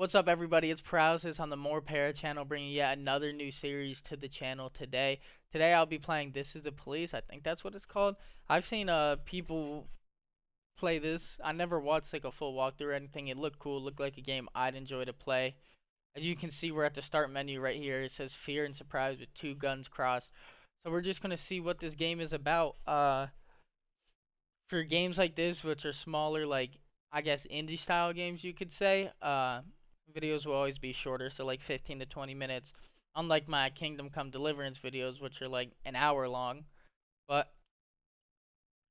What's up, everybody? It's Paralysis on the MorePara channel, bringing yet another new series to the channel today. Today, I'll be playing This Is the Police. I think that's what it's called. I've seen people play this. I never watched like a full walkthrough or anything. It looked cool. It looked like a game I'd enjoy to play. As you can see, we're at the start menu right here. It says Fear and Surprise with two guns crossed. So we're just gonna see what this game is about. For games like this, which are smaller, like I guess indie style games, you could say, videos will always be shorter, so like 15 to 20 minutes. Unlike my Kingdom Come Deliverance videos, which are like an hour long. But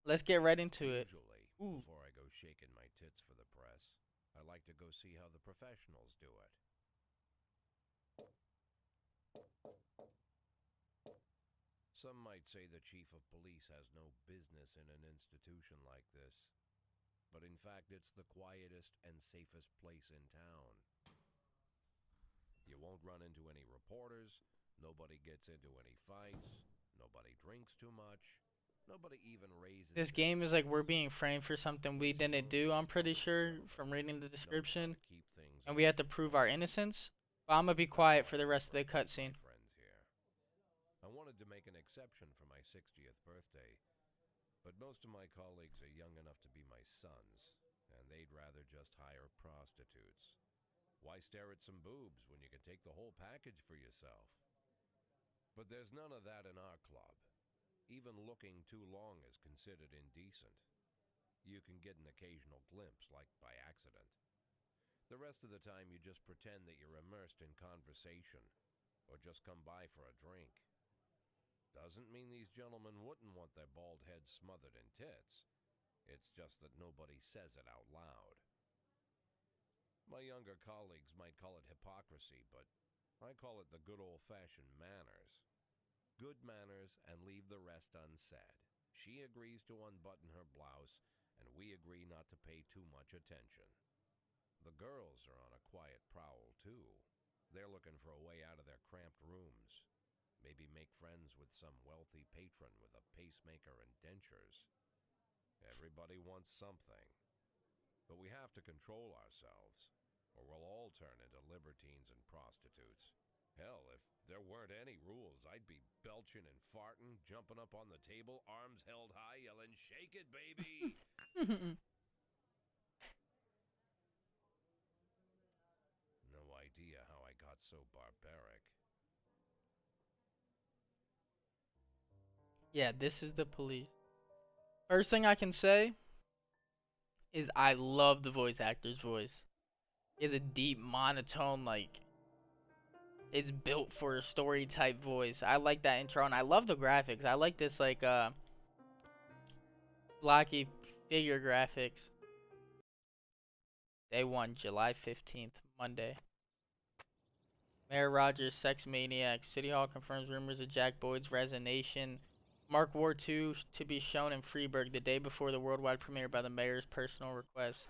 let's get right into it. Usually, Ooh, before I go shaking my tits for the press, I like to go see how the professionals do it. Some might say the chief of police has no business in an institution like this, but in fact it's the quietest and safest place in town. You won't run into any reporters, nobody gets into any fights, nobody drinks too much, nobody even raises this their game is like we're voice. being framed for something we This is didn't where do, I'm real pretty public sure, from gentlemen reading the knows how description. to keep things And we under have to prove our control. innocence. But I'm gonna be That's quiet why for the I rest of the never fight my cutscene. friends here. I wanted to make an exception for my 60th birthday, but most of my colleagues are young enough to be my sons, and they'd rather just hire prostitutes. Why stare at some boobs when you can take the whole package for yourself? But there's none of that in our club. Even looking too long is considered indecent. You can get an occasional glimpse, like by accident. The rest of the time you just pretend that you're immersed in conversation, or just come by for a drink. Doesn't mean these gentlemen wouldn't want their bald heads smothered in tits. It's just that nobody says it out loud. My younger colleagues might call it hypocrisy, but I call it the good old-fashioned manners. Good manners and leave the rest unsaid. She agrees to unbutton her blouse, and we agree not to pay too much attention. The girls are on a quiet prowl, too. They're looking for a way out of their cramped rooms. Maybe make friends with some wealthy patron with a pacemaker and dentures. Everybody wants something. But we have to control ourselves, or we'll all turn into libertines and prostitutes. Hell, if there weren't any rules, I'd be belching and farting, jumping up on the table, arms held high, yelling, "Shake it, baby!" No idea how I got so barbaric. Yeah, this is the police. First thing I can say is I love the voice actor's voice. He has a deep monotone, like it's built for a story type voice. I like that intro and I love the graphics. I like this like blocky figure graphics. Day 1, July 15th, Monday. Mayor Rogers, sex maniac. City Hall confirms rumors of Jack Boyd's resignation. Mark War 2 to be shown in Freeburg the day before the worldwide premiere by the mayor's personal request.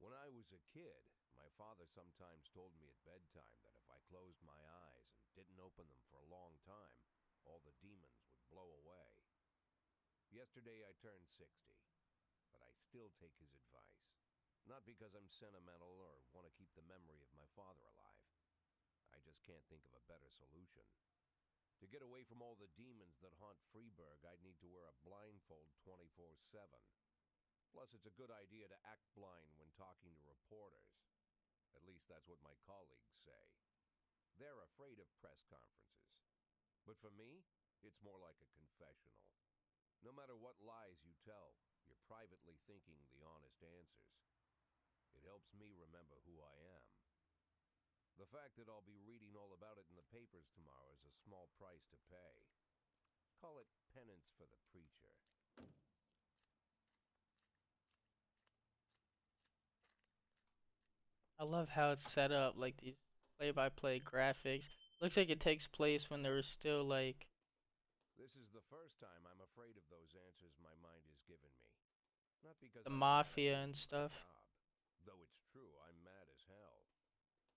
When I was a kid, my father sometimes told me at bedtime that if I closed my eyes and didn't open them for a long time, all the demons would blow away. Yesterday I turned 60, but I still take his advice. Not because I'm sentimental or want to keep the memory of my father alive. I just can't think of a better solution. To get away from all the demons that haunt Freeburg, I'd need to wear a blindfold 24/7. Plus, it's a good idea to act blind when talking to reporters. At least that's what my colleagues say. They're afraid of press conferences. But for me, it's more like a confessional. No matter what lies you tell, you're privately thinking the honest answers. It helps me remember who I am. The fact that I'll be reading all about it in the papers tomorrow is a small price to pay. Call it penance for the preacher. I love how it's set up, like these play-by-play graphics. Looks like it takes place when there was still like This is the first time I'm afraid of those answers my mind has given me. Not because the I'm mad at mafia and losing my stuff. job, though it's true I'm mad as hell.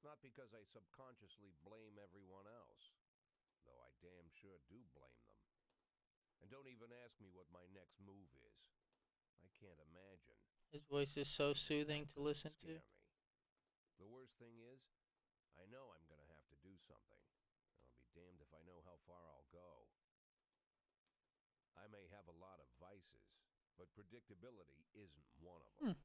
not because I subconsciously blame everyone else, though I damn sure do blame them. And don't even ask me what my next move is. I can't imagine. His voice is so That soothing to doesn't listen to. scare me. The worst thing is, I know I'm gonna have to do something. I'll be damned if I know how far I'll go. I may have a lot of vices, but predictability isn't one of them. Hmm.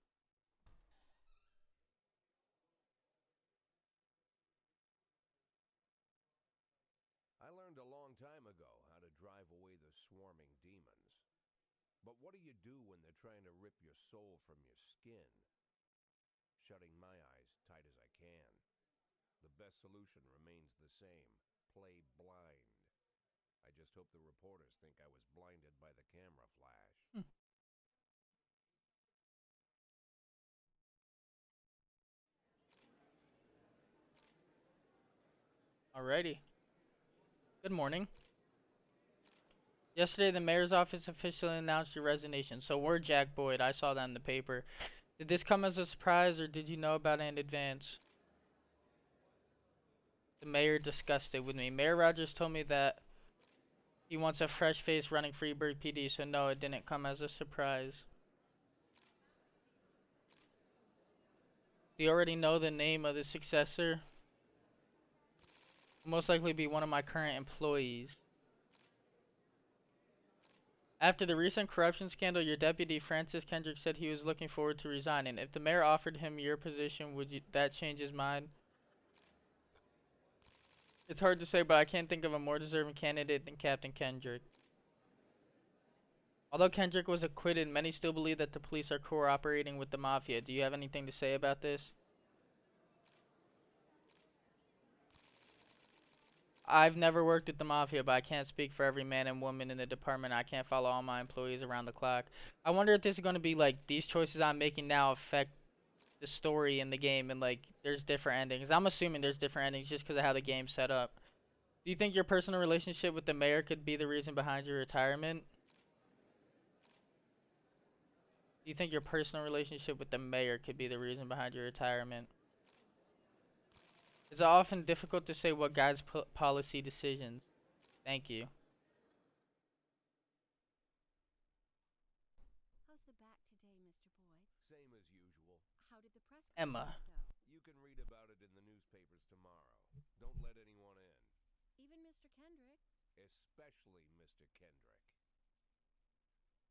I learned a long time ago how to drive away the swarming demons. But what do you do when they're trying to rip your soul from your skin? Shutting my eyes tight as I can. The best solution remains the same: play blind. I just hope the reporters think I was blinded by the camera flash. Hmm. Alrighty. Good morning. Yesterday, the mayor's office officially announced your resignation. So we're Jack Boyd. I saw that in the paper. Did this come as a surprise, or did you know about it in advance? The mayor discussed it with me. Mayor Rogers told me that he wants a fresh face running Freeburg PD, so no, it didn't come as a surprise. Do you already know the name of the successor? Will most likely be one of my current employees. After the recent corruption scandal, your deputy, Francis Kendrick, said he was looking forward to resigning. If the mayor offered him your position, would that change his mind? It's hard to say, but I can't think of a more deserving candidate than Captain Kendrick. Although Kendrick was acquitted, many still believe that the police are cooperating with the mafia. Do you have anything to say about this? I've never worked with the mafia, but I can't speak for every man and woman in the department. I can't follow all my employees around the clock. I wonder if this is going to be like these choices I'm making now affect the story in the game, and like there's different endings. I'm assuming there's different endings just because of how the game's set up. Do you think your personal relationship with the mayor could be the reason behind your retirement? Do you think your personal relationship with the mayor could be the reason behind your retirement? It's often difficult to say what guides policy decisions. Thank you. How's the back today, Mr. Boyd? Same as usual. How did the press Emma. conference go? You can read about it in the newspapers tomorrow. Don't let anyone in. Even Mr. Kendrick? Especially Mr. Kendrick.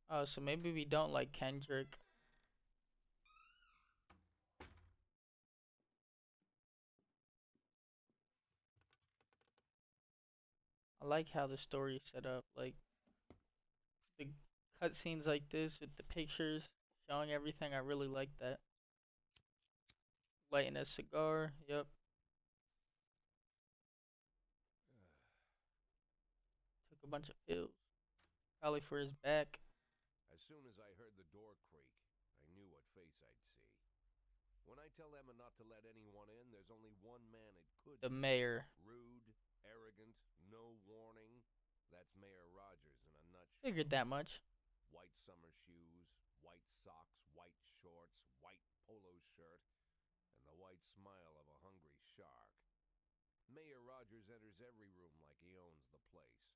Oh, so maybe we don't like Kendrick. I like how the story's set up. Like the cutscenes like this with the pictures showing everything. I really like that. Lighting a cigar. Yep. Took a bunch of pills. Probably for his back. As soon as I heard the door creak, I knew what face I'd see. When I tell Emma not to let anyone in, there's only one man it could The be. mayor. Rude, arrogant, no warning. That's Mayor Rogers in a nutshell. Figured that much. White summer shoes, white socks, white shorts, white polo shirt, and the white smile of a hungry shark. Mayor Rogers enters every room like he owns the place.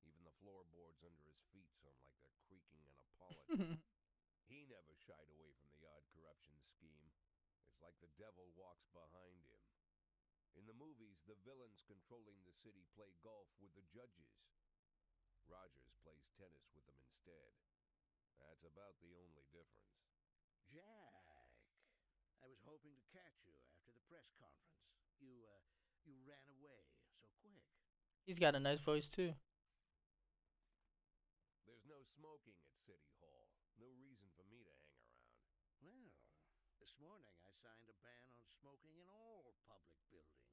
Even the floorboards under his feet sound like they're creaking an apology. He never shied away from the odd corruption scheme. It's like the devil walks behind him. In the movies, the villains controlling the city play golf with the judges. Rogers plays tennis with them instead. That's about the only difference. Jack, I was hoping to catch you after the press conference. You ran away so quick. He's got a nice voice too. There's no smoking at City Hall. No reason for me to hang around. Well, this morning I signed a ban on smoking in all public buildings.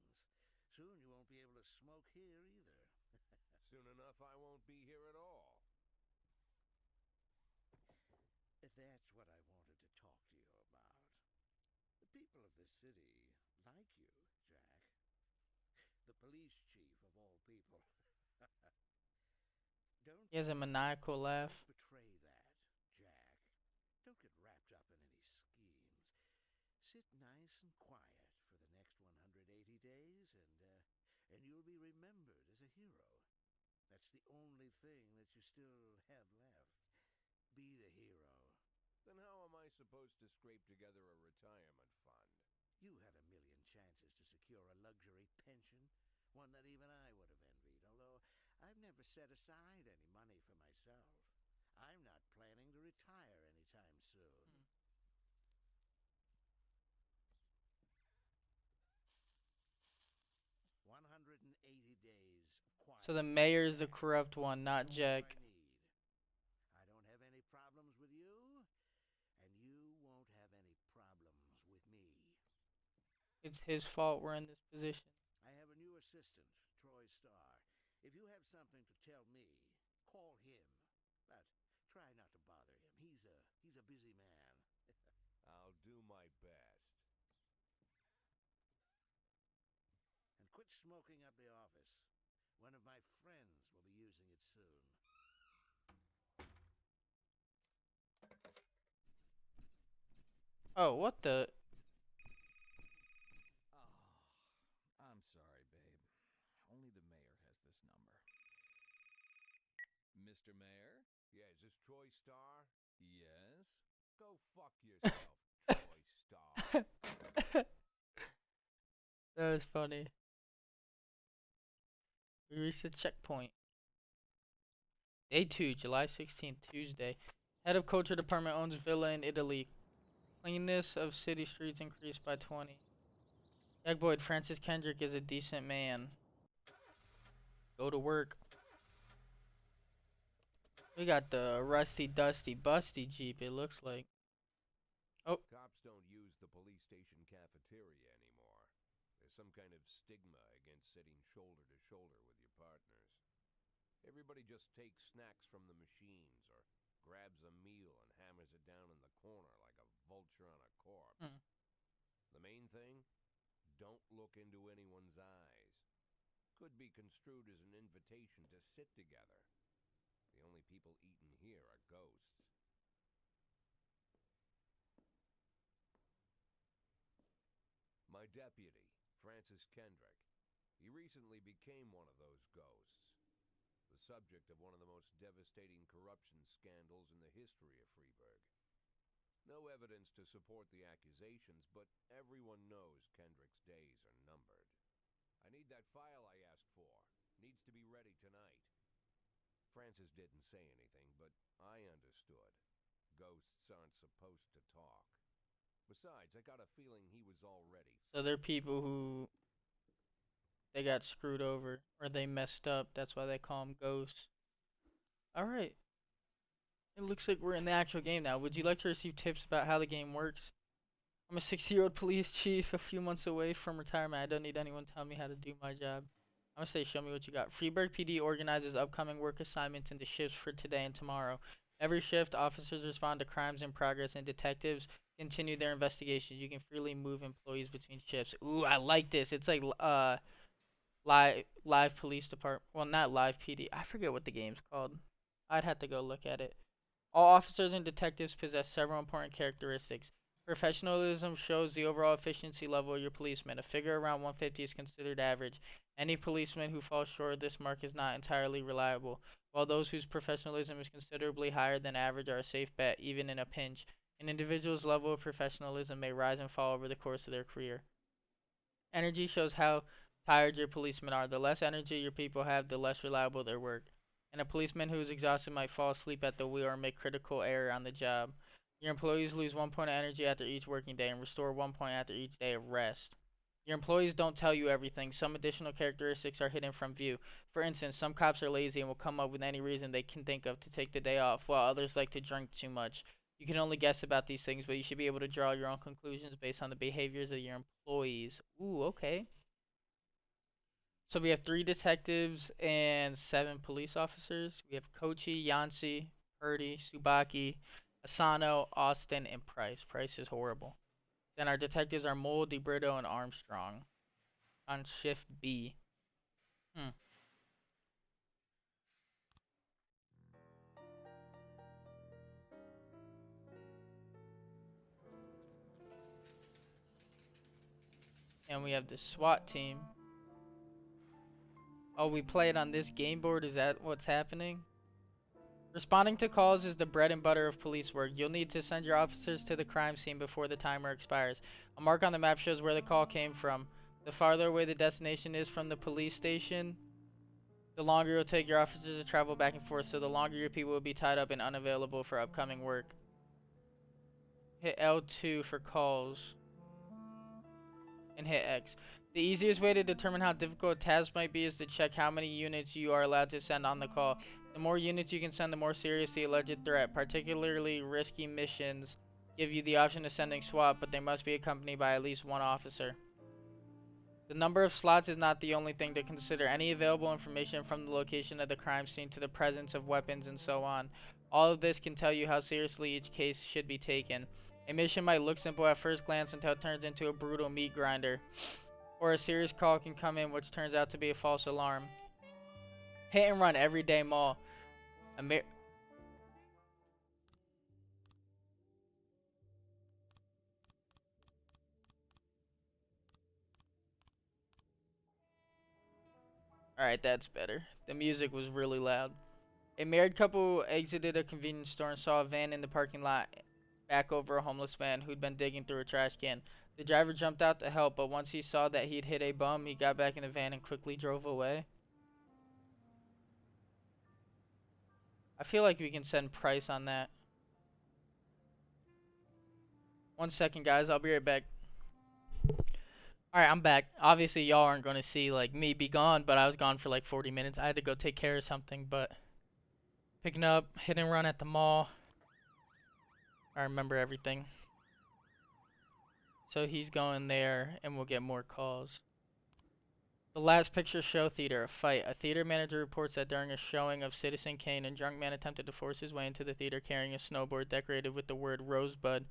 Soon you won't be able to smoke here either. Soon enough, I won't be here at all. That's what I wanted to talk to you about. The people of this city like you, Jack. The police chief of all people. Don't He has a maniacal laugh. betray that, Jack. Don't get wrapped up in any schemes. Sit nice and quiet for the next 180 and you'll be remembered as a hero. That's the only thing that you still have left. Be the hero. Then how am I supposed to scrape together a retirement fund? You had a million chances to secure a luxury pension, one that even I would have envied, although I've never set aside any money for myself. I'm not planning to retire anytime soon. 180 days of quiet. So the mayor is the corrupt one, not That's all Jack. I need. I don't have any problems with you, and you won't have any problems with me. It's his fault we're in this position. I have a new assistant, Troy Starr. If you have something to tell me, call him. But try not to bother him. He's a busy man. I'll do my best. And quit smoking up the office. One of my friends will be using it soon. Oh, what the? Oh, I'm sorry, babe. Only the mayor has this number. Mr. Mayor? Yeah, is this Troy Starr? Yes? Go fuck yourself, Troy Starr. That was funny. We reached the checkpoint. Day 2, July 16th, Tuesday. Head of Culture Department owns villa in Italy. Cleanness of city streets increased by 20. Jack Boyd, Francis Kendrick is a decent man. Go to work. We got the rusty, dusty, busty Jeep, it looks like. Oh, Cops don't use the police station cafeteria anymore. There's some kind of stigma against sitting shoulder to shoulder with your partners. Everybody just takes snacks from the machines or grabs a meal and hammers it down in the corner like a vulture on a corpse. Hmm. The main thing? Don't look into anyone's eyes. Could be construed as an invitation to sit together. The only people eating here are ghosts. My deputy, Francis Kendrick. He recently became one of those ghosts. The subject of one of the most devastating corruption scandals in the history of Freeburg. No evidence to support the accusations, but everyone knows Kendrick's days are numbered. I need that file I asked for. Needs to be ready tonight. Francis didn't say anything, but I understood. Ghosts aren't supposed to talk. Besides, I got a feeling he was already. so they're people who they got screwed over or they messed up. That's why they call them ghosts. Alright. It looks like we're in the actual game now. Would you like to receive tips about how the game works? I'm a 60-year-old police chief a few months away from retirement. I don't need anyone telling me how to do my job. I'm gonna say show me what you got. Freeburg PD organizes upcoming work assignments into shifts for today and tomorrow. Every shift, officers respond to crimes in progress and detectives continue their investigations. You can freely move employees between shifts. Ooh, I like this. It's like live police department. Well, not live PD. I forget what the game's called. I'd have to go look at it. All officers and detectives possess several important characteristics. Professionalism shows the overall efficiency level of your policeman. A figure around 150 is considered average. Any policeman who falls short of this mark is not entirely reliable, while those whose professionalism is considerably higher than average are a safe bet, even in a pinch. An individual's level of professionalism may rise and fall over the course of their career. Energy shows how tired your policemen are. The less energy your people have, the less reliable their work. And a policeman who is exhausted might fall asleep at the wheel or make critical error on the job. Your employees lose 1 point of energy after each working day and restore 1 point after each day of rest. Your employees don't tell you everything. Some additional characteristics are hidden from view. For instance, some cops are lazy and will come up with any reason they can think of to take the day off, while others like to drink too much. You can only guess about these things, but you should be able to draw your own conclusions based on the behaviors of your employees. Ooh, okay. So we have 3 detectives and 7 police officers. We have Kochi, Yancey, Purdy, Subaki, Asano, Austin, and Price. Price is horrible. Then our detectives are Mole, DeBrito, and Armstrong. On shift B. And we have the SWAT team. Oh, we play it on this game board? Is that what's happening? Responding to calls is the bread and butter of police work. You'll need to send your officers to the crime scene before the timer expires. A mark on the map shows where the call came from. The farther away the destination is from the police station, the longer it will take your officers to travel back and forth, so the longer your people will be tied up and unavailable for upcoming work. Hit L2 for calls. And hit X. The easiest way to determine how difficult a task might be is to check how many units you are allowed to send on the call. The more units you can send, the more serious the alleged threat. Particularly risky missions give you the option of sending SWAT, but they must be accompanied by at least one officer. The number of slots is not the only thing to consider. Any available information from the location of the crime scene to the presence of weapons and so on. All of this can tell you how seriously each case should be taken. A mission might look simple at first glance until it turns into a brutal meat grinder. Or a serious call can come in which turns out to be a false alarm. Hit and run everyday mall. Alright, that's better. The music was really loud. A married couple exited a convenience store and saw a van in the parking lot back over a homeless man who'd been digging through a trash can. The driver jumped out to help, but once he saw that he'd hit a bum, he got back in the van and quickly drove away. I feel like we can send price on that. 1 second, guys. I'll be right back. Alright, I'm back. Obviously, y'all aren't going to see, like, me be gone, but I was gone for, like, 40 minutes. I had to go take care of something, but picking up, hit and run at the mall. I remember everything. So he's going there, and we'll get more calls. The last picture show theater, a fight. A theater manager reports that during a showing of Citizen Kane, a drunk man attempted to force his way into the theater carrying a snowboard decorated with the word Rosebud.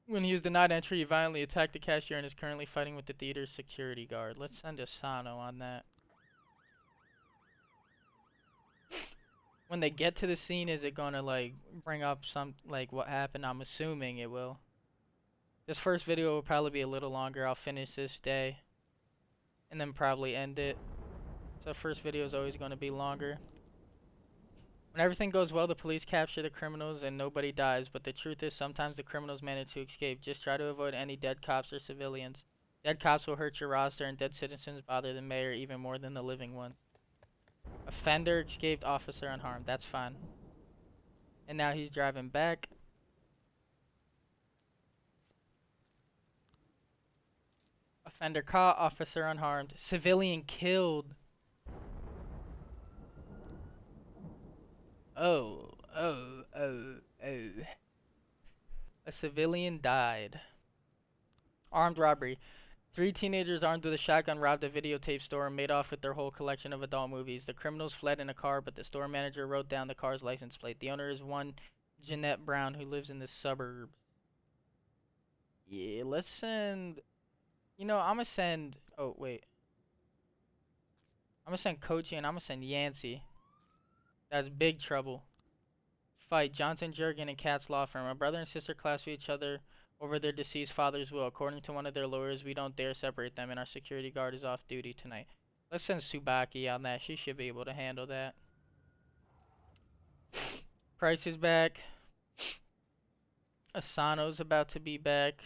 When he was denied entry, he violently attacked the cashier and is currently fighting with the theater's security guard. Let's send a Sano on that. When they get to the scene, is it gonna, like, bring up some, like, what happened? I'm assuming it will. This first video will probably be a little longer. I'll finish this day and then probably end it. So first video is always going to be longer. When everything goes well, the police capture the criminals and nobody dies, but the truth is sometimes the criminals manage to escape. Just try to avoid any dead cops or civilians. Dead cops will hurt your roster, and dead citizens bother the mayor even more than the living ones. Offender escaped, officer unharmed. That's fine. And now he's driving back. Offender caught, officer unharmed. Civilian killed. Oh. A civilian died. Armed robbery. 3 teenagers armed with a shotgun robbed a videotape store and made off with their whole collection of adult movies. The criminals fled in a car, but the store manager wrote down the car's license plate. The owner is one Jeanette Brown, who lives in the suburbs. Yeah, let's send... You know, I'm gonna send... Oh, wait. I'm gonna send Kochi and I'm gonna send Yancey. That's big trouble. Fight. Johnson, Jurgen, and Katz Law Firm. A brother and sister clash with each other over their deceased father's will. According to one of their lawyers, we don't dare separate them, and our security guard is off duty tonight. Let's send Subaki on that. She should be able to handle that. Price is back. Asano's about to be back.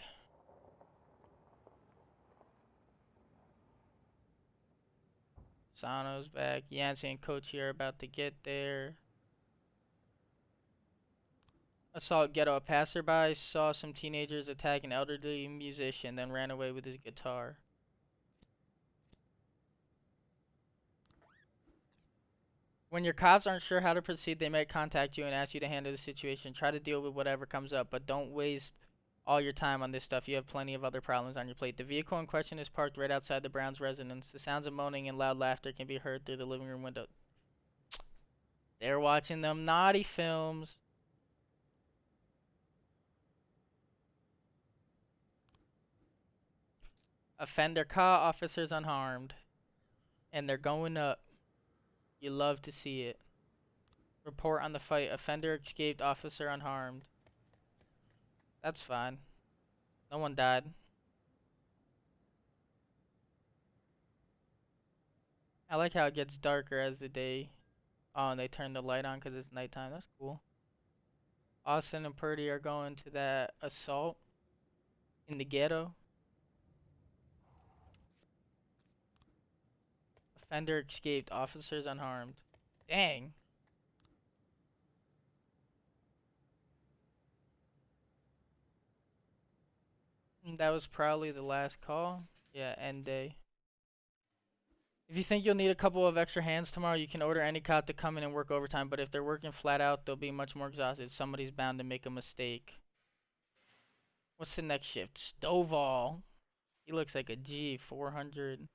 Asano's back. Yancey and Kochi are about to get there. Assault ghetto. A passerby saw some teenagers attack an elderly musician, then ran away with his guitar. When your cops aren't sure how to proceed, they might contact you and ask you to handle the situation. Try to deal with whatever comes up, but don't waste all your time on this stuff. You have plenty of other problems on your plate. The vehicle in question is parked right outside the Browns' residence. The sounds of moaning and loud laughter can be heard through the living room window. They're watching them naughty films. Offender caught, officers unharmed. And they're going up. You love to see it. Report on the fight. Offender escaped, officer unharmed. That's fine. No one died. I like how it gets darker as the day. Oh, and they turn the light on because it's nighttime. That's cool. Austin and Purdy are going to that assault in the ghetto. Offender escaped. Officers unharmed. Dang. And that was probably the last call. Yeah, end day. If you think you'll need a couple of extra hands tomorrow, you can order any cop to come in and work overtime, but if they're working flat out, they'll be much more exhausted. Somebody's bound to make a mistake. What's the next shift? Stovall. He looks like a G. 400.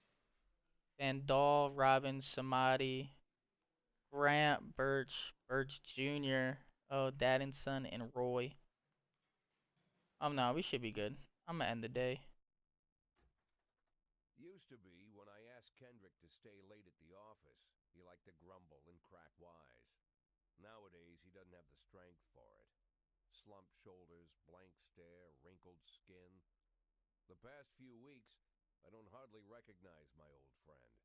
Vandal, Robbins, Samadi, Grant, Birch Jr. Oh, Dad and Son, and Roy. No, we should be good. I'm gonna end the day. Used to be, when I asked Kendrick to stay late at the office, he liked to grumble and crack wise. Nowadays, he doesn't have the strength for it. Slumped shoulders, blank stare, wrinkled skin. The past few weeks, I don't hardly recognize my old friend.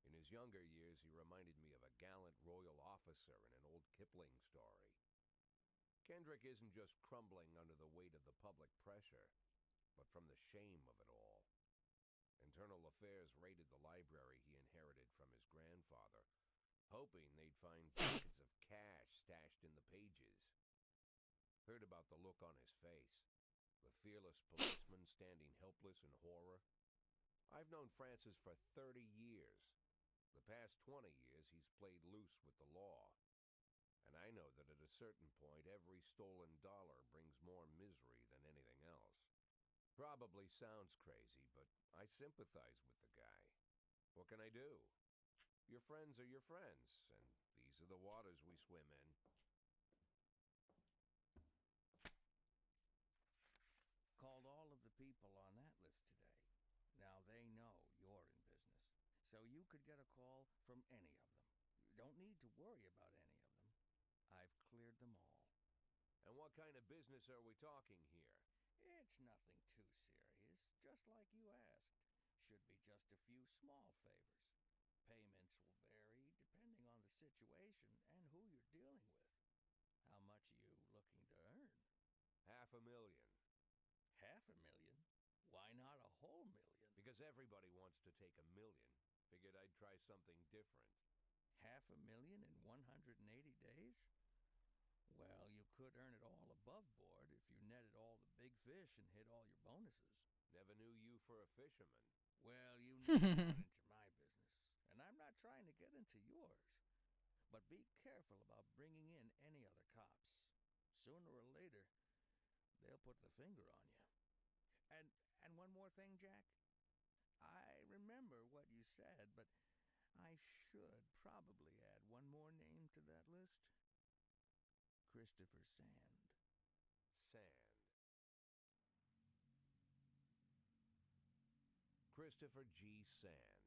In his younger years, he reminded me of a gallant royal officer in an old Kipling story. Kendrick isn't just crumbling under the weight of the public pressure, but from the shame of it all. Internal Affairs raided the library he inherited from his grandfather, hoping they'd find packets of cash stashed in the pages. Heard about the look on his face, the fearless policeman standing helpless in horror. I've known Francis for 30 years. The past 20 years, he's played loose with the law. And I know that at a certain point, every stolen dollar brings more misery than anything else. Probably sounds crazy, but I sympathize with the guy. What can I do? Your friends are your friends, and these are the waters we swim in. Called all of the people on that list today. Now they know you're in business. So you could get a call from any of them. You don't need to worry about any of them. I've cleared them all. And what kind of business are we talking here? It's nothing too serious, just like you asked. Should be just a few small favors. Payments will vary depending on the situation and who you're dealing with. How much are you looking to earn? $500,000. $500,000? Why not a whole million? Because everybody wants to take $1 million. Figured I'd try something different. $500,000 in 180 days? Well, you could earn it all above board if you netted all the big fish and hit all your bonuses. Never knew you for a fisherman. Well, you never got into my business, and I'm not trying to get into yours. But be careful about bringing in any other cops. Sooner or later, they'll put the finger on you. And one more thing, Jack. I remember what you said, but I should probably add one more name to that list. Christopher Sand. Sand. Christopher G. Sand.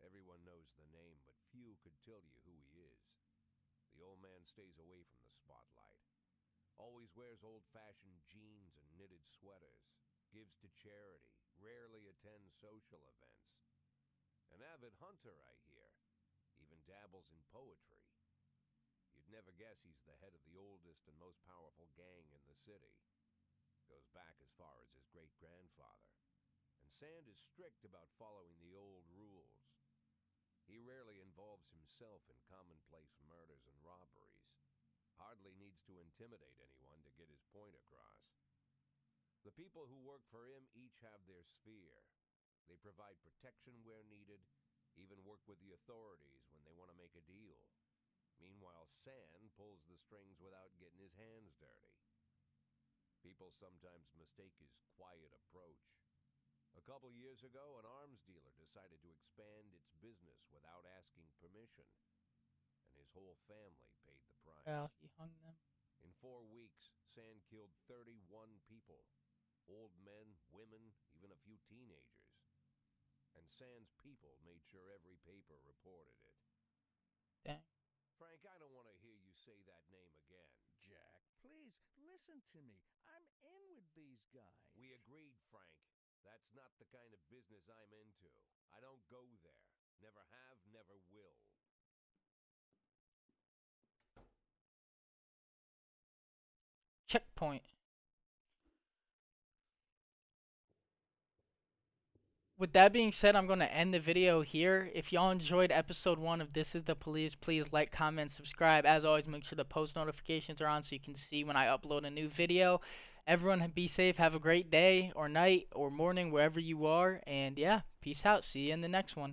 Everyone knows the name, but few could tell you who he is. The old man stays away from the spotlight. Always wears old-fashioned jeans and knitted sweaters. Gives to charity. Rarely attends social events. An avid hunter, I hear. Even dabbles in poetry. You'd never guess he's the head of the oldest and most powerful gang in the city. Goes back as far as his great-grandfather. And Sand is strict about following the old rules. He rarely involves himself in commonplace murders and robberies. Hardly needs to intimidate anyone to get his point across. The people who work for him each have their sphere. They provide protection where needed, even work with the authorities when they want to make a deal. Meanwhile, Sand pulls the strings without getting his hands dirty. People sometimes mistake his quiet approach. A couple years ago, an arms dealer decided to expand its business without asking permission, and his whole family paid the price. Well, he hung them. In 4 weeks, Sand killed 31 people. Old men, women, even a few teenagers. And Sand's people made sure every paper reported it. Dang. Frank, I don't want to hear you say that name again. Jack, please, listen to me. I'm in with these guys. We agreed, Frank. That's not the kind of business I'm into. I don't go there. Never have, never will. Checkpoint. With that being said, I'm going to end the video here. If y'all enjoyed episode 1 of This is the Police, please like, comment, subscribe. As always, make sure the post notifications are on so you can see when I upload a new video. Everyone be safe. Have a great day or night or morning wherever you are. And yeah, peace out. See you in the next one.